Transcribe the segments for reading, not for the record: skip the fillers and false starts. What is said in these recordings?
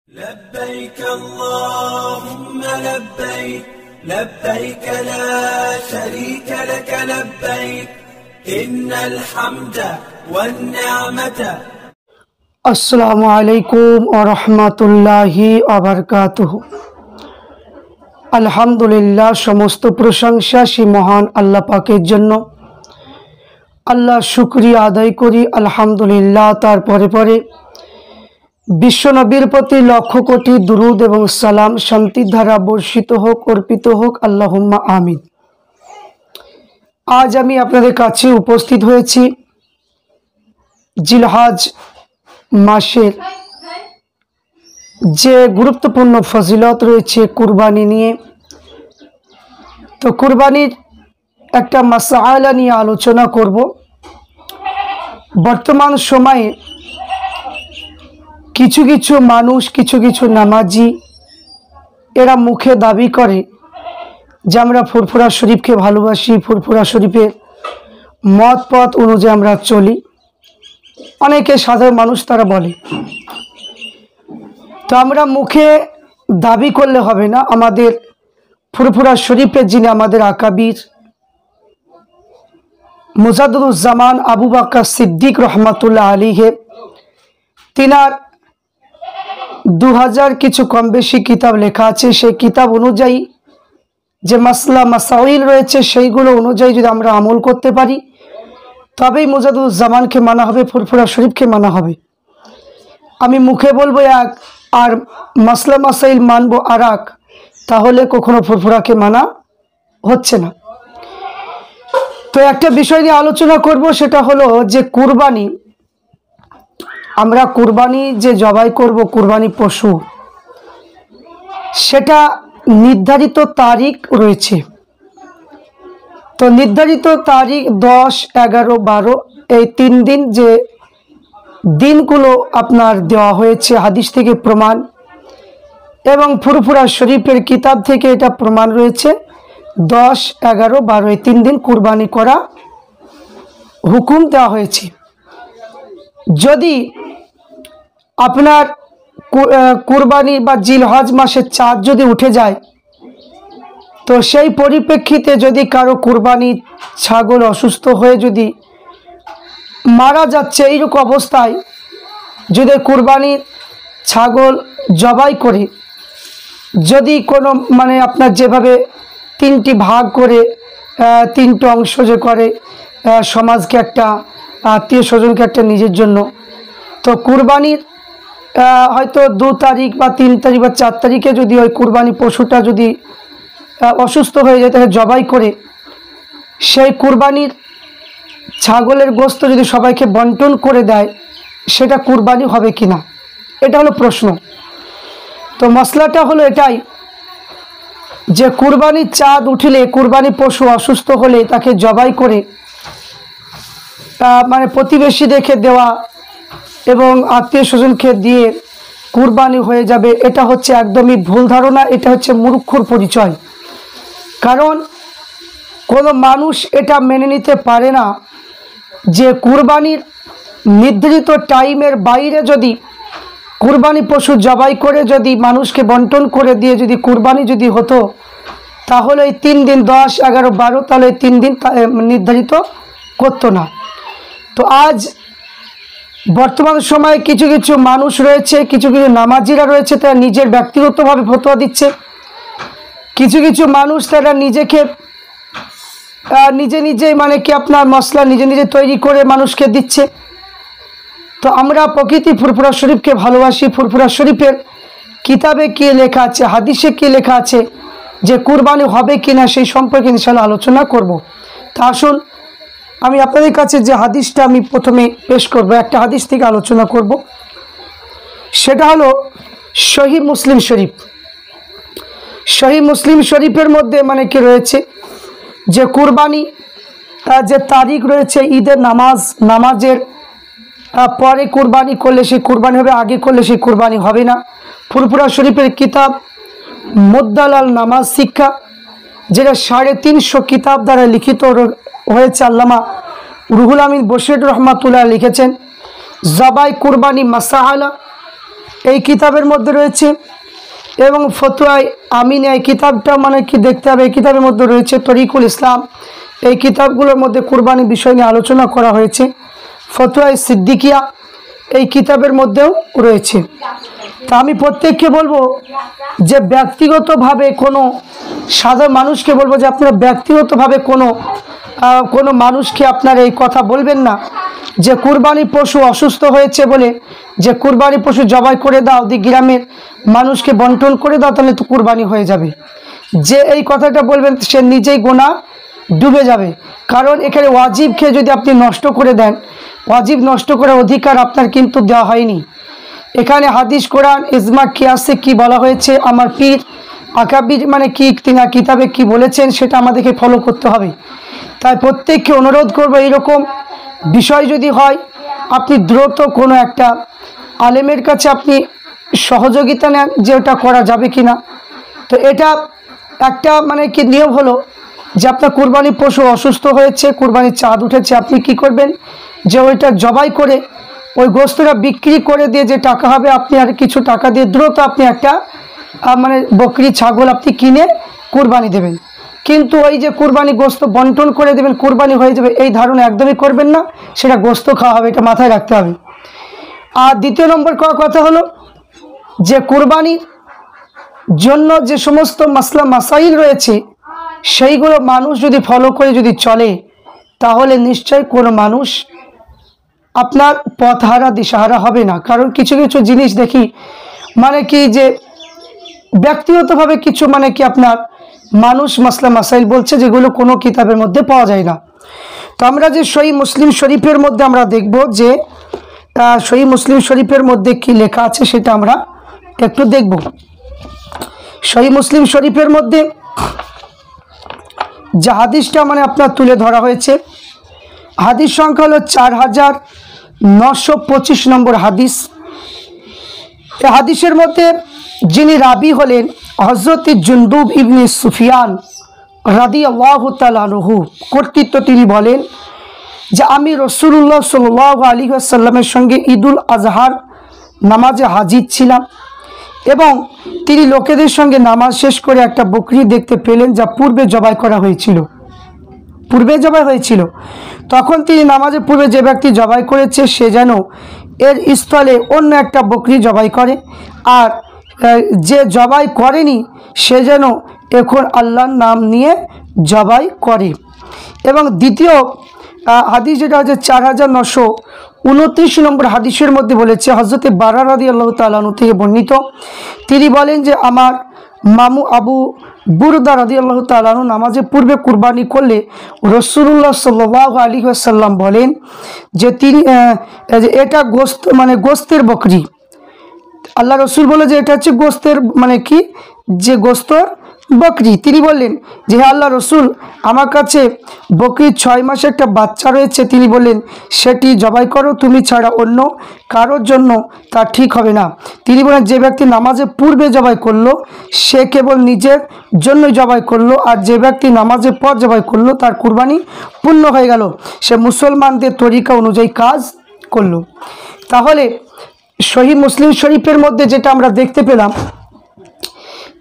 لبيك اللهم لبيك لبيك لا شريك لك لبيك إن الحمد والنعمة আসসালামু আলাইকুম ওয়া রাহমাতুল্লাহি ওয়া বারাকাতুহু। আলহামদুলিল্লাহ, সমস্ত প্রশংসা সেই মহান আল্লাহ পাকের জন্য। আল্লাহ শুকরিয়া আদায় করি আলহামদুলিল্লাহ। তারপরে পরে বিশ্বনবীর প্রতি লক্ষ কোটি দুরুদ এবং সালাম শান্তির ধারা বর্ষিত হোক, অর্পিত হোক, আল্লাহুম্মা আমিন। আজ আমি আপনাদের কাছে উপস্থিত হয়েছি জিলহজ মাসের যে গুরুত্বপূর্ণ ফজিলত রয়েছে কুরবানি নিয়ে। তো কুরবানির একটা মাসআলা নিয়ে আলোচনা করব। বর্তমান সময়ে কিছু কিছু মানুষ, কিছু কিছু নামাজি, এরা মুখে দাবি করে যে আমরা ফুরফুরা শরীফকে ভালোবাসি, ফুরফুরা শরীফের মত পথ অনুযায়ী আমরা চলি। অনেকে সাধারণ মানুষ তারা বলে। তো আমরা মুখে দাবি করলে হবে না। আমাদের ফুরফুরা শরীফের যিনি আমাদের আকাবির মুজাদ্দিদুজ্জামান আবু বকর সিদ্দিক রহমাতুল্লাহ আলাইহি, তিনার 2000 কিছু কম বেশি কিতাব লেখা আছে। সেই কিতাব অনুযায়ী যে মাসলা মাসাইল রয়েছে সেইগুলো অনুযায়ী যদি আমরা আমল করতে পারি তবেই মুজাদ্দিদুজ্জামানকে মানা হবে, ফুরফুরা শরীফকে মানা হবে। আমি মুখে বলবো এক আর মাসলা মাসাইল মানবো আর এক, তাহলে কখনো ফুরফুরাকে মানা হচ্ছে না। তো একটা বিষয় নিয়ে আলোচনা করব, সেটা হলো যে কুরবানি, আমরা কুরবানি যে জবাই করব, কুরবানি পশু, সেটা নির্ধারিত তারিখ রয়েছে। তো নির্ধারিত তারিখ 10, 11, 12 এই 3 দিন যে দিনগুলো আপনার দেওয়া হয়েছে হাদিস থেকে প্রমাণ, এবং ফুরফুরা শরীফের কিতাব থেকে এটা প্রমাণ রয়েছে। 10, 11, 12 এই 3 দিন কুরবানি করা হুকুম দেওয়া হয়েছে। যদি আপনার কুরবানি বা জিলহজ মাসের চাঁদ যদি উঠে যায়, তো সেই পরিপ্রেক্ষিতে যদি কারো কুরবানি ছাগল অসুস্থ হয়ে যদি মারা যাচ্ছে, এইরকম অবস্থায় যদি কুরবানির ছাগল জবাই করে, যদি কোনো মানে আপনার যেভাবে 3টি ভাগ করে 3টি অংশ যে করে, সমাজকে একটা, আত্মীয় স্বজনকে একটা, নিজের জন্য, তো কুরবানির হয়তো 2 তারিখ বা 3 তারিখ বা 4 তারিখে যদি ওই কুরবানি পশুটা যদি অসুস্থ হয়ে যায়, তাকে জবাই করে সেই কুরবানির ছাগলের গোশত যদি সবাইকে বন্টন করে দেয়, সেটা কুরবানি হবে কিনা, এটা হলো প্রশ্ন। তো মশলাটা হলো এটাই যে কুরবানির চাঁদ উঠলে, কুরবানি পশু অসুস্থ হলে তাকে জবাই করে মানে প্রতিবেশী দেখে দেওয়া এবং আত্মীয় স্বজনকে দিয়ে কুরবানি হয়ে যাবে, এটা হচ্ছে একদমই ভুল ধারণা। এটা হচ্ছে মূর্খর পরিচয়। কারণ কোনো মানুষ এটা মেনে নিতে পারে না যে কুরবানির নির্ধারিত টাইমের বাইরে যদি কুরবানি পশু জবাই করে যদি মানুষকে বন্টন করে দিয়ে যদি কুরবানি যদি হতো, তাহলে এই 3 দিন 10, 11, 12 তাহলে এই 3 দিন নির্ধারিত করতো না। তো আজ বর্তমান সময়ে কিছু কিছু মানুষ রয়েছে, কিছু কিছু নামাজিরা রয়েছে, তারা নিজের ব্যক্তিগতভাবে ফতোয়া দিচ্ছে। কিছু কিছু মানুষ তারা নিজেকে নিজে মানে কি আপনার মশলা নিজে তৈরি করে মানুষকে দিচ্ছে। তো আমরা প্রকৃতি ফুরফুরা শরীফকে ভালোবাসি। ফুরফুরা শরীফের কিতাবে কি লেখা আছে, হাদিসে কি লেখা আছে যে কুরবানি হবে কিনা, সেই সম্পর্কে ইনশাআল্লাহ আলোচনা করব। তা আসুন আমি আপনাদের কাছে যে হাদিসটা আমি প্রথমে পেশ করব, একটা হাদিস থেকে আলোচনা করব। সেটা হলো সহিহ মুসলিম শরীফ। সহিহ মুসলিম শরীফের মধ্যে মানে কি রয়েছে যে কুরবানি যে তারিখ রয়েছে, ঈদের নামাজের পরে কুরবানি করলে সেই কুরবানি হবে, আগে করলে সেই কুরবানি হবে না। ফুরফুরা শরীফের কিতাব মুদ্দালাল নামাজ শিক্ষা, যেটা 350 কিতাব দ্বারা লিখিত হয়েছে। আল্লামা রুহুল আমিন বশির রহমাতুল্লাহ লিখেছেন জবাই কুরবানি মাসাআলা, এই কিতাবের মধ্যে রয়েছে, এবং ফতোয়ায়ে আমিনা এই কিতাবটা মানে কি দেখতে হবে, এই কিতাবের মধ্যে রয়েছে তরিকুল ইসলাম। এই কিতাবগুলোর মধ্যে কুরবানি বিষয় নিয়ে আলোচনা করা হয়েছে। ফতোয়ায়ে সিদ্দিকিয়া এই কিতাবের মধ্যেও রয়েছে। তা আমি প্রত্যেককে বলবো যে ব্যক্তিগতভাবে কোনো সাধারণ মানুষকে বলবো যে আপনারা ব্যক্তিগতভাবে কোনো মানুষকে আপনারা এই কথা বলবেন না যে কুরবানি পশু অসুস্থ হয়েছে বলে যে কুরবানি পশু জবাই করে দাও, দি গ্রামের মানুষকে বন্টন করে দাও, তাহলে তো কুরবানি হয়ে যাবে। যে এই কথাটা বলবেন সে নিজেই গোনা ডুবে যাবে। কারণ এখানে ওয়াজিবকে যদি আপনি নষ্ট করে দেন, ওয়াজিব নষ্ট করার অধিকার আপনার কিন্তু দেওয়া হয়নি। এখানে হাদিস কোরআন ইজমা কিয়াসে কি বলা হয়েছে, আমার পীর আকাবির মানে কি তিনা কিতাবে কি বলেছেন সেটা আমাদেরকে ফলো করতে হবে। তাই প্রত্যেককে অনুরোধ করবো এইরকম বিষয় যদি হয় আপনি দ্রুত কোনো একটা আলেমের কাছে আপনি সহযোগিতা নেন যে ওটা করা যাবে কি না। তো এটা একটা মানে কি নিয়ম হলো যে আপনার কুরবানি পশু অসুস্থ হয়েছে, কুরবানির চাঁদ উঠেছে, আপনি কি করবেন যে ওইটা জবাই করে ওই গোস্তটা বিক্রি করে দিয়ে যে টাকা হবে আপনি আর কিছু টাকা দিয়ে দ্রুত আপনি একটা মানে বকরি ছাগল আপনি কিনে কুরবানি দেবেন। কিন্তু ওই যে কুরবানি গোস্ত বন্টন করে দেবেন কুরবানি হয়ে যাবে এই ধারণা একদমই করবেন না, সেটা গোস্ত খাওয়া হবে, এটা মাথায় রাখতে হবে। আর দ্বিতীয় নম্বর কথা হলো যে কুরবানির জন্য যে সমস্ত মাসলা মাসাইল রয়েছে সেইগুলো মানুষ যদি ফলো করে যদি চলে তাহলে নিশ্চয় কোনো মানুষ আপনার পথহারা দিশাহারা হবে না। কারণ কিছু কিছু জিনিস দেখি মানে কি যে ব্যক্তিগতভাবে কিছু মানে কি আপনার মানুষ মাসলা মাসাইল বলছে যেগুলো কোনো কিতাবের মধ্যে পাওয়া যায় না। তো আমরা যে সহিহ মুসলিম শরীফের মধ্যে আমরা দেখব যে সহিহ মুসলিম শরীফের মধ্যে কি লেখা আছে সেটা আমরা একটু দেখব। সহিহ মুসলিম শরীফের মধ্যে যে হাদিসটা মানে আপনার তুলে ধরা হয়েছে, হাদিস সংখ্যা হলো 4925 নম্বর হাদিস। এই হাদিসের মধ্যে যিনি রাবি হলেন হযরত জুনদুব ইবনে সুফিয়ান রাদিয়াল্লাহু তাআলা আনহু কর্তৃত্ব, তিনি বলেন যে আমি রাসূলুল্লাহ সাল্লাল্লাহু আলাইহি ওয়াসাল্লামের সঙ্গে ঈদুল আজহার নামাজে হাজির ছিলাম এবং তিনি লোকেদের সঙ্গে নামাজ শেষ করে একটা বকরি দেখতে পেলেন যা পূর্বে জবাই করা হয়েছিল, তখন তিনি নামাজের পূর্বে যে ব্যক্তি জবাই করেছে সে যেন এর স্থলে অন্য একটা বকরি জবাই করে, আর যে জবাই করেনি সে যেন এখন আল্লাহর নাম নিয়ে জবাই করে। এবং দ্বিতীয় হাদিস যেটা হচ্ছে 4929 নম্বর হাদিসের মধ্যে বলেছে হযরত বারা রাদিয়াল্লাহু তাআলা আনহু থেকে বর্ণিত, তিনি বলেন যে আমার মামু আবু বুরদা রাদিয়াল্লাহু তাআলা আনহু নামাজের পূর্বে কুরবানি করলে রাসূলুল্লাহ সাল্লাল্লাহু আলাইহি ওয়াসাল্লাম বলেন যে তিনি এটা গোস্ত মানে গোস্তের বকরি। আল্লাহ রসুল বলে যে এটা হচ্ছে গোস্তের মানে কি যে গোস্তর বকরি। তিনি বললেন যে হে আল্লাহ রসুল আমার কাছে বকরির 6 মাসে একটা বাচ্চা রয়েছে, তিনি বললেন সেটি জবাই করো, তুমি ছাড়া অন্য কারোর জন্য তা ঠিক হবে না। তিনি বলেন যে ব্যক্তি নামাজের পূর্বে জবাই করলো সে কেবল নিজের জন্যই জবাই করলো, আর যে ব্যক্তি নামাজের পর জবাই করলো তার কুরবানি পূর্ণ হয়ে গেল, সে মুসলমানদের তরিকা অনুযায়ী কাজ করলো। তাহলে সহিহ মুসলিম শরীফের মধ্যে যেটা আমরা দেখতে পেলাম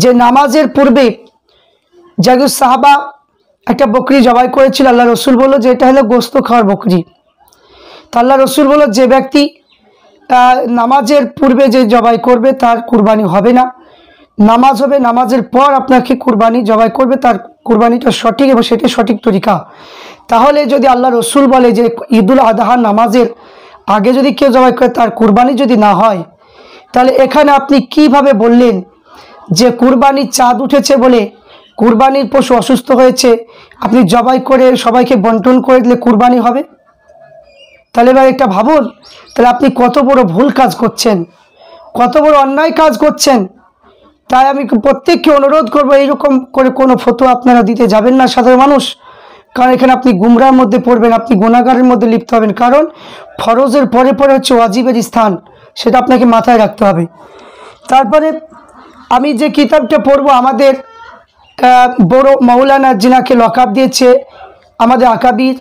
যে নামাজের পূর্বে জাগির সাহাবা একটা বকরি জবাই করেছিল, আল্লাহ রসুল বলল যে এটা হলো গোস্ত খাওয়ার বকরি। তো আল্লাহ রসুল বলল যে ব্যক্তি নামাজের পূর্বে যে জবাই করবে তার কুরবানি হবে না, নামাজ হবে, নামাজের পর আপনাকে কুরবানি জবাই করবে, তার কুরবানিটা সঠিক এবং সেটা সঠিক তরিকা। তাহলে যদি আল্লাহ রসুল বলে যে ঈদুল আজহা নামাজের আগে যদি কেউ জবাই করে তার কুরবানি যদি না হয়, তাহলে এখানে আপনি কিভাবে বললেন যে কুরবানির চাঁদ উঠেছে বলে কুরবানির পশু অসুস্থ হয়েছে আপনি জবাই করে সবাইকে বন্টন করে দিলে কুরবানি হবে? তাহলে এবার এটা ভাবুন, তাহলে আপনি কত বড় ভুল কাজ করছেন, কত বড় অন্যায় কাজ করছেন। তাই আমি প্রত্যেককে অনুরোধ করবো এইরকম করে কোনো ফতোয়া আপনারা দিতে যাবেন না সাধারণ মানুষ, কারণ এখানে আপনি গুমরার মধ্যে পড়বেন, আপনি গুনাহগারের মধ্যে লিপ্ত হবেন। কারণ ফরজের পরে পরে হচ্ছে ওয়াজিবের স্থান, সেটা আপনাকে মাথায় রাখতে হবে। তারপরে আমি যে কিতাবটা পড়বো আমাদের বড় মাওলানা যিনাকে লকাব দিয়েছে আমাদের আকাবির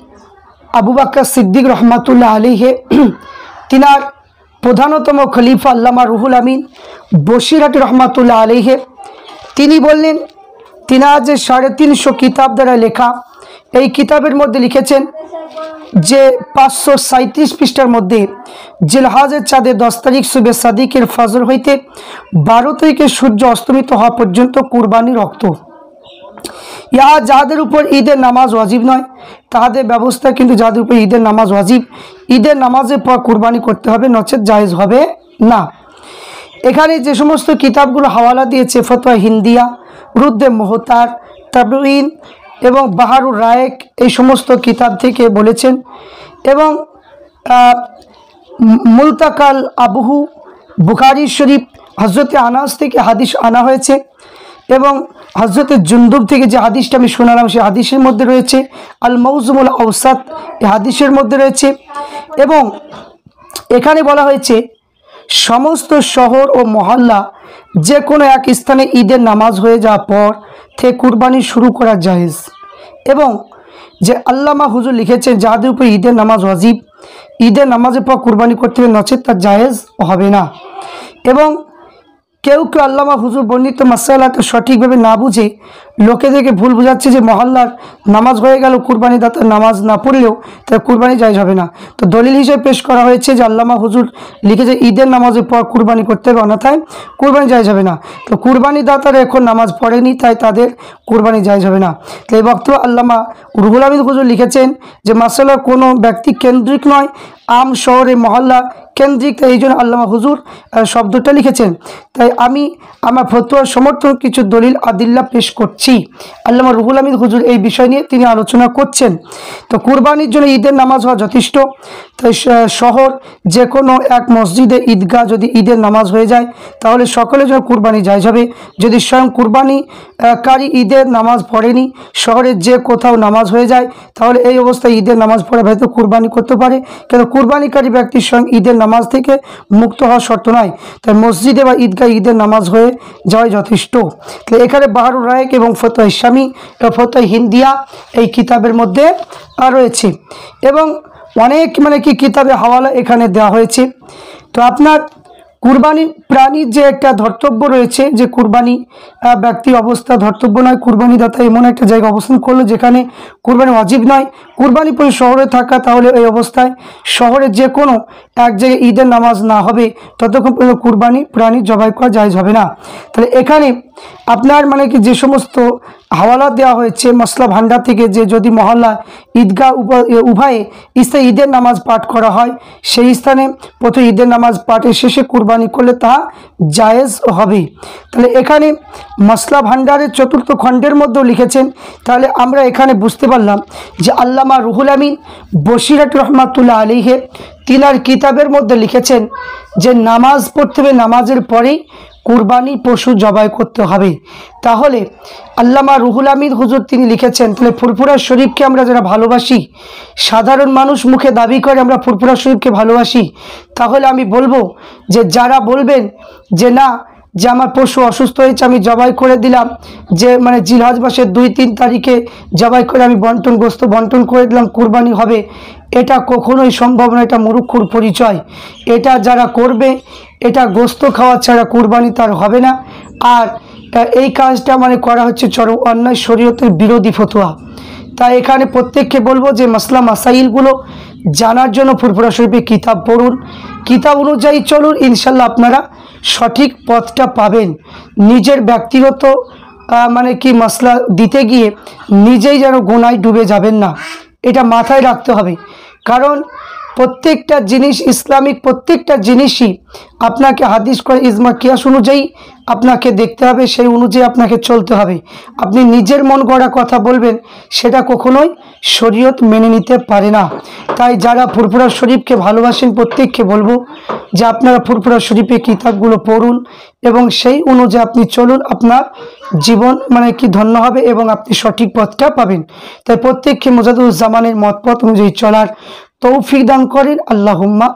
আবু বকর সিদ্দিক রহমাতুল্লাহ আলাইহি, তিনার প্রধানতম খলিফা আল্লামা রুহুল আমিন বসিরহাটি রহমাতুল্লাহ আলাইহি তিনি বললেন, তিনার যে 350 কিতাব দ্বারা লেখা এই কিতাবের মধ্যে লিখেছেন যে 537 পৃষ্ঠার মধ্যে জিলহজের চাঁদের 10 তারিখ সুবে সাদিকের ফজর হইতে 12 তারিখে সূর্য অস্তমিত হওয়া পর্যন্ত কুরবানি রক্ত। ইহা যাদের উপর ঈদের নামাজ ওয়াজিব নয় তাদের ব্যবস্থা, কিন্তু যাদের উপর ঈদের নামাজ ওয়াজিব, ঈদের নামাজের পর কুরবানি করতে হবে, নচেত জায়েজ হবে না। এখানে যে সমস্ত কিতাবগুলো হাওয়ালা দিয়েছে ফতোয়া হিন্দিয়া, রুদ্দে মোহতার, তাবঈন এবং বাহারুর রায়েক, এই সমস্ত কিতাব থেকে বলেছেন। এবং মুলতাকাল আবহু, বুখারী শরীফ, হজরতে আনাস থেকে হাদিস আনা হয়েছে এবং হজরতে জুন্দুব থেকে যে হাদিসটা আমি শোনালাম সেই হাদিসের মধ্যে রয়েছে। আল মৌজুমুল আওসাত এই হাদিসের মধ্যে রয়েছে। এবং এখানে বলা হয়েছে সমস্ত শহর ও মহল্লা যে কোনো এক স্থানে ঈদের নামাজ হয়ে যাওয়ার পর থেকে কুরবানি শুরু করা জায়েজ। এবং যে আল্লামা হুজুর লিখেছেন যাদের উপর ঈদের নামাজ ওয়াজিব, ঈদের নামাজের পর কুরবানি করতে হবে, নচেত তার জায়েজ হবে না। এবং কেউ কেউ আল্লামা হুজুর বর্ণিত মাসালাকে সঠিকভাবে না বুঝে লোকেদেরকে ভুল বোঝাচ্ছে যে মহল্লার নামাজ হয়ে গেল, কুরবানি দাতার নামাজ না পড়লেও তার কুরবানি জায়েজ হবে না। তো দলিল হিসেবে পেশ করা হয়েছে যে আল্লামা হুজুর লিখেছে ঈদের নামাজের পর কুরবানি করতে হবে, অন্যথায় কুরবানি জায়েজ হবে না। তো কুরবানি দাতারা এখন নামাজ পড়েনি, তাই তাদের কুরবানি জায়েজ হবে না। তো এই বক্তব্য আল্লামা রুহুল আমিন হুজুর লিখেছেন যে মাসালা কোনো ব্যক্তি কেন্দ্রিক নয়, আম শহরে মহল্লা কেন্দ্রিক, তাই এই জন্য আল্লামা হুজুর শব্দটা লিখেছেন। তাই আমি আমার ফতোয়ার সমর্থন কিছু দলিল আদিল্লা পেশ করছি। আল্লামা রুহুল আমিন হুজুর এই বিষয় নিয়ে তিনি আলোচনা করছেন। তো কুরবানির জন্য ঈদের নামাজ হওয়া যথেষ্ট। তাই শহর যে কোনো এক মসজিদে ঈদগাহ যদি ঈদের নামাজ হয়ে যায় তাহলে সকলের জন্য কুরবানি জায়েজ হবে। যদি স্বয়ং কুরবানিকারী ঈদের নামাজ পড়েনি, শহরের যে কোথাও নামাজ হয়ে যায়, তাহলে এই অবস্থায় ঈদের নামাজ পড়ে হয়তো কুরবানি করতে পারে, কিন্তু কুরবানিকারী ব্যক্তি স্বয়ং ঈদের নামাজ থেকে মুক্ত হওয়ার শর্ত নয়। তাই মসজিদে বা ঈদগাহ ঈদের নামাজ হয়ে যাওয়াই যথেষ্ট। তো এখানে বাহারুর রায়েক এবং ফতোয়া ইসলামী এবং ফতোয়া হিন্দিয়া এই কিতাবের মধ্যে রয়েছে। এবং অনেক কিতাবে হাওয়ালা এখানে দেওয়া হয়েছে। তো আপনার কুরবানি প্রাণীর যে একটা ধর্তব্য রয়েছে, যে কুরবানি ব্যক্তি অবস্থা ধর্তব্য নয়, কুরবানি দাতা এমন একটা জায়গায় অবস্থান করলো যেখানে কুরবানি ওয়াজিব নয়, কুরবানি পরে শহরে থাকা, তাহলে এই অবস্থায় শহরের যে কোনো এক জায়গায় ঈদের নামাজ না হবে ততক্ষণ পর্যন্ত কুরবানি প্রাণী জবাই করা জায়েজ হবে না। তাহলে এখানে আপনার যে সমস্ত হাওয়ালা দেওয়া হয়েছে মসলা ভান্ডার থেকে, যে যদি মহল্লা ঈদগাহ উভয়ে স্থানে ঈদের নামাজ পাঠ করা হয়, সেই স্থানে প্রথমে ঈদের নামাজ পাঠের শেষে কুরবানি করলে তা জায়েজ হবে। তাহলে এখানে মসলা ভান্ডারের 4র্থ খণ্ডের মধ্যেও লিখেছেন। তাহলে আমরা এখানে বুঝতে পারলাম যে আল্লামা রুহুল আমিন বসিরহাটি রহমাতুল্লাহ আলাইহি তিনার কিতাবের মধ্যে লিখেছেন যে নামাজ পড়তে হবে, নামাজের পরেই কুরবানি পশু জবাই করতে হবে। তাহলে আল্লামা রুহুল আমিন হুজুর তিনি লিখেছেন, তাহলে ফুরফুরা শরীফকে আমরা যারা ভালোবাসি, সাধারণ মানুষ মুখে দাবি করে আমরা ফুরফুরা শরীফকে ভালোবাসি, তাহলে আমি বলবো যে যারা বলবেন যে না, যে আমার পশু অসুস্থ হয়েছে আমি জবাই করে দিলাম, যে জিলহজ মাসের 2-3 তারিখে জবাই করে আমি গোস্ত বন্টন করে দিলাম, কুরবানি হবে, এটা কখনোই সম্ভব নয়, এটা মুরুক্ষুর পরিচয়। এটা যারা করবে এটা গোস্ত খাওয়া ছাড়া কুরবানি তার হবে না। আর এই কাজটা করা হচ্ছে চরম অন্যায়, শরীয়তের বিরোধী ফতোয়া। তাই এখানে প্রত্যেককে বলবো যে মাসলা মাসাইলগুলো জানার জন্য ফুরফুরা শরীফে কিতাব পড়ুন, কিতাব অনুযায়ী চলুন, ইনশাল্লাহ আপনারা সঠিক পথটা পাবেন। নিজের ব্যক্তিগত মাসলা দিতে গিয়ে নিজেই যেন গুনায় ডুবে যাবেন না, এটা মাথায় রাখতে হবে। কারণ প্রত্যেকটা জিনিস ইসলামিক, প্রত্যেকটা জিনিসই আপনাকে হাদিস করে ইজমা কিয়াস অনুযায়ী আপনাকে দেখতে হবে, সেই অনুযায়ী আপনাকে চলতে হবে। আপনি নিজের মন গড়া কথা বলবেন, সেটা কখনোই শরীয়ত মেনে নিতে পারে না। তাই যারা ফুরফুরা শরীফকে ভালোবাসেন প্রত্যেককে বলবো যে আপনারা ফুরফুরা শরীফের কিতাবগুলো পড়ুন এবং সেই অনুযায়ী আপনি চলুন, আপনার জীবন ধন্য হবে এবং আপনি সঠিক পথটা পাবেন। তাই প্রত্যেককে মুজাদুজ্জামানের মতপথ অনুযায়ী চলার তৌফিক দান করেন। আল্লাহুম্মা